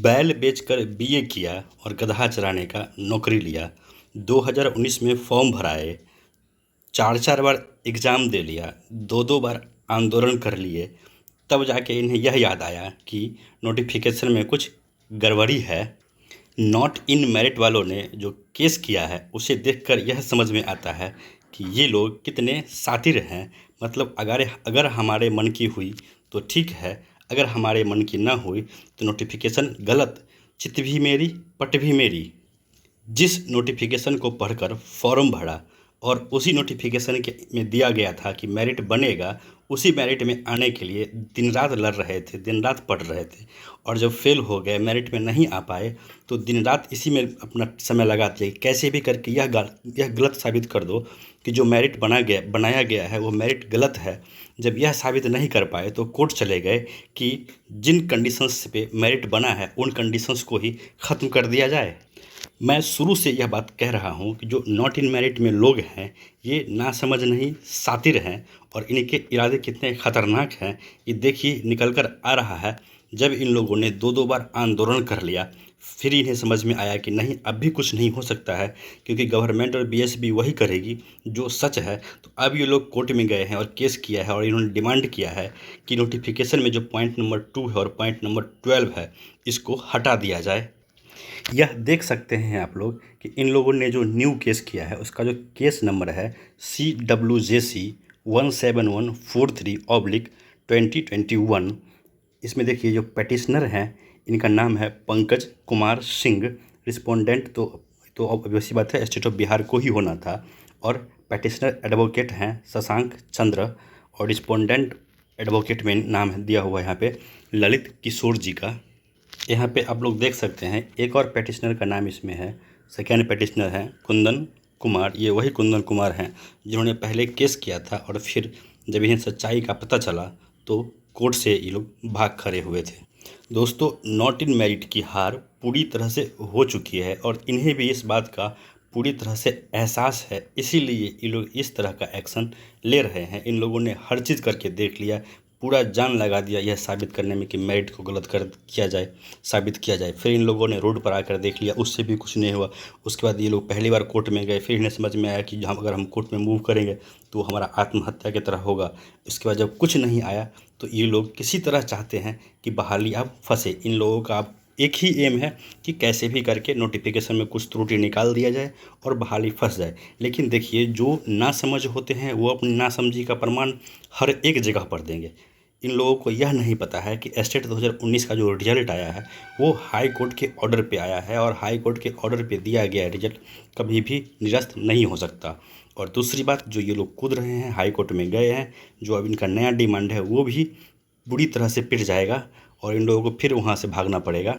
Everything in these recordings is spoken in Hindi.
बैल बेचकर बीए किया और गधा चराने का नौकरी लिया। 2019 में फॉर्म भराए, 4-4 बार एग्ज़ाम दे लिया, 2-2 बार आंदोलन कर लिए, तब जाके इन्हें यह याद आया कि नोटिफिकेशन में कुछ गड़बड़ी है। नॉट इन मेरिट वालों ने जो केस किया है उसे देखकर यह समझ में आता है कि ये लोग कितने शातिर हैं। मतलब अगर हमारे मन की हुई तो ठीक है, अगर हमारे मन की ना हुई तो नोटिफिकेशन गलत, चित भी मेरी पट भी मेरी। जिस नोटिफिकेशन को पढ़कर फॉर्म भरा और उसी नोटिफिकेशन के में दिया गया था कि मेरिट बनेगा, उसी मेरिट में आने के लिए दिन रात लड़ रहे थे, दिन रात पढ़ रहे थे, और जब फेल हो गए, मेरिट में नहीं आ पाए, तो दिन रात इसी में अपना समय लगा दिया कि कैसे भी करके यह गलत साबित कर दो कि जो मेरिट बनाया गया है वो मेरिट गलत है। जब यह साबित नहीं कर पाए तो कोर्ट चले गए कि जिन कंडीशंस पे मेरिट बना है उन कंडीशंस को ही ख़त्म कर दिया जाए। मैं शुरू से यह बात कह रहा हूँ कि जो नॉट इन मेरिट में लोग हैं ये नासमझ नहीं, शातिर हैं, और इनके इरादे कितने ख़तरनाक हैं ये देखिए निकल कर आ रहा है। जब इन लोगों ने 2-2 बार आंदोलन कर लिया, फिर इन्हें समझ में आया कि नहीं, अब भी कुछ नहीं हो सकता है, क्योंकि गवर्नमेंट और बीएसबी वही करेगी जो सच है। तो अब ये लोग कोर्ट में गए हैं और केस किया है और इन्होंने डिमांड किया है कि नोटिफिकेशन में जो पॉइंट नंबर 2 है और पॉइंट नंबर 12 है इसको हटा दिया जाए। यह देख सकते हैं आप लोग कि इन लोगों ने जो न्यू केस किया है उसका जो केस नंबर है CWJC 17143/2021। इसमें देखिए जो पेटिशनर हैं इनका नाम है पंकज कुमार सिंह। रिस्पोंडेंट तो ऑब्वियस बात है स्टेट ऑफ बिहार को ही होना था, और पेटिशनर एडवोकेट हैं शशांक चंद्र, और रिस्पोंडेंट एडवोकेट में नाम दिया हुआ है यहाँ पे ललित किशोर जी का। यहाँ पे आप लोग देख सकते हैं एक और पेटिशनर का नाम इसमें है। सेकेंड पेटिशनर है कुंदन कुमार। ये वही कुंदन कुमार हैं जिन्होंने पहले केस किया था और फिर जब इन्हें सच्चाई का पता चला तो कोर्ट से ये लोग भाग खड़े हुए थे। दोस्तों, नॉट इन मेरिट की हार पूरी तरह से हो चुकी है और इन्हें भी इस बात का पूरी तरह से एहसास है, इसीलिए ये लोग इस तरह का एक्शन ले रहे हैं। इन लोगों ने हर चीज़ करके देख लिया, पूरा जान लगा दिया यह साबित करने में कि मेरिट को गलत साबित किया जाए। फिर इन लोगों ने रोड पर आकर देख लिया, उससे भी कुछ नहीं हुआ। उसके बाद ये लोग पहली बार कोर्ट में गए, फिर इन्हें समझ में आया कि अगर हम कोर्ट में मूव करेंगे तो हमारा आत्महत्या की तरह होगा। इसके बाद जब कुछ नहीं आया तो ये लोग किसी तरह चाहते हैं कि बहाली अब फंसे। इन लोगों का अब एक ही एम है कि कैसे भी करके नोटिफिकेशन में कुछ त्रुटि निकाल दिया जाए और बहाली फंस जाए। लेकिन देखिए, जो नासमझ होते हैं वो अपनी नासमझी का प्रमाण हर एक जगह पर देंगे। इन लोगों को यह नहीं पता है कि एस्टेट 2019 का जो रिजल्ट आया है वो हाई कोर्ट के ऑर्डर पे आया है, और हाई कोर्ट के ऑर्डर पे दिया गया रिजल्ट कभी भी निरस्त नहीं हो सकता। और दूसरी बात, जो ये लोग कूद रहे हैं, हाई कोर्ट में गए हैं, जो अब इनका नया डिमांड है वो भी बुरी तरह से पिट जाएगा और इन लोगों को फिर वहाँ से भागना पड़ेगा।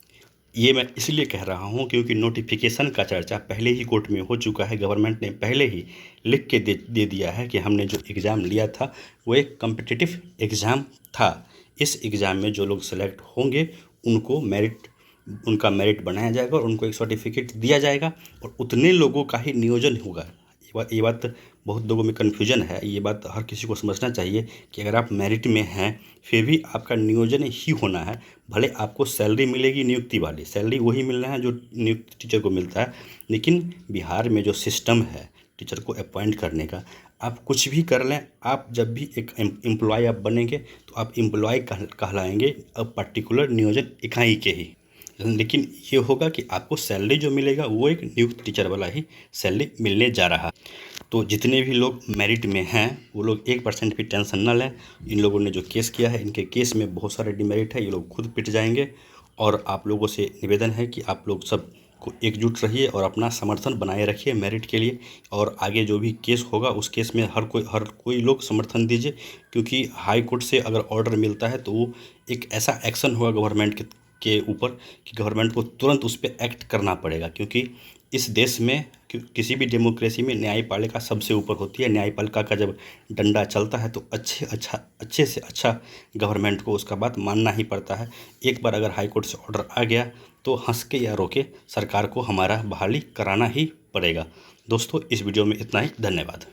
ये मैं इसलिए कह रहा हूँ क्योंकि नोटिफिकेशन का चर्चा पहले ही कोर्ट में हो चुका है। गवर्नमेंट ने पहले ही लिख के दे दिया है कि हमने जो एग्ज़ाम लिया था वो एक कम्पिटिटिव एग्ज़ाम था। इस एग्ज़ाम में जो लोग सेलेक्ट होंगे उनका मेरिट बनाया जाएगा और उनको एक सर्टिफिकेट दिया जाएगा, और उतने लोगों का ही नियोजन होगा। ये बात बहुत लोगों में कन्फ्यूजन है। ये बात हर किसी को समझना चाहिए कि अगर आप मेरिट में हैं फिर भी आपका नियोजन ही होना है। भले आपको सैलरी मिलेगी नियुक्ति वाली, सैलरी वही मिलना है जो नियुक्त टीचर को मिलता है, लेकिन बिहार में जो सिस्टम है टीचर को अपॉइंट करने का, आप कुछ भी कर लें, आप जब भी एक एम्प्लॉय आप बनेंगे तो आप एम्प्लॉय कहलाएंगे पर्टिकुलर नियोजन इकाई के ही। लेकिन ये होगा कि आपको सैलरी जो मिलेगा वो एक नियुक्त टीचर वाला ही सैलरी मिलने जा रहा। तो जितने भी लोग मेरिट में हैं वो लोग 1% भी टेंशन ना लें। इन लोगों ने जो केस किया है, इनके केस में बहुत सारे डिमेरिट है, ये लोग खुद पिट जाएंगे। और आप लोगों से निवेदन है कि आप लोग सब को एकजुट रहिए और अपना समर्थन बनाए रखिए मेरिट के लिए, और आगे जो भी केस होगा उस केस में हर कोई लोग समर्थन दीजिए, क्योंकि हाई कोर्ट से अगर ऑर्डर मिलता है तो वो एक ऐसा एक्शन होगा गवर्नमेंट के ऊपर कि गवर्नमेंट को तुरंत उस पर एक्ट करना पड़ेगा। क्योंकि इस देश में किसी भी डेमोक्रेसी में न्यायपालिका सबसे ऊपर होती है। न्यायपालिका का जब डंडा चलता है तो अच्छे से अच्छा गवर्नमेंट को उसका बात मानना ही पड़ता है। एक बार अगर हाई कोर्ट से ऑर्डर आ गया तो हंस के या रोके सरकार को हमारा बहाली कराना ही पड़ेगा। दोस्तों, इस वीडियो में इतना ही। धन्यवाद।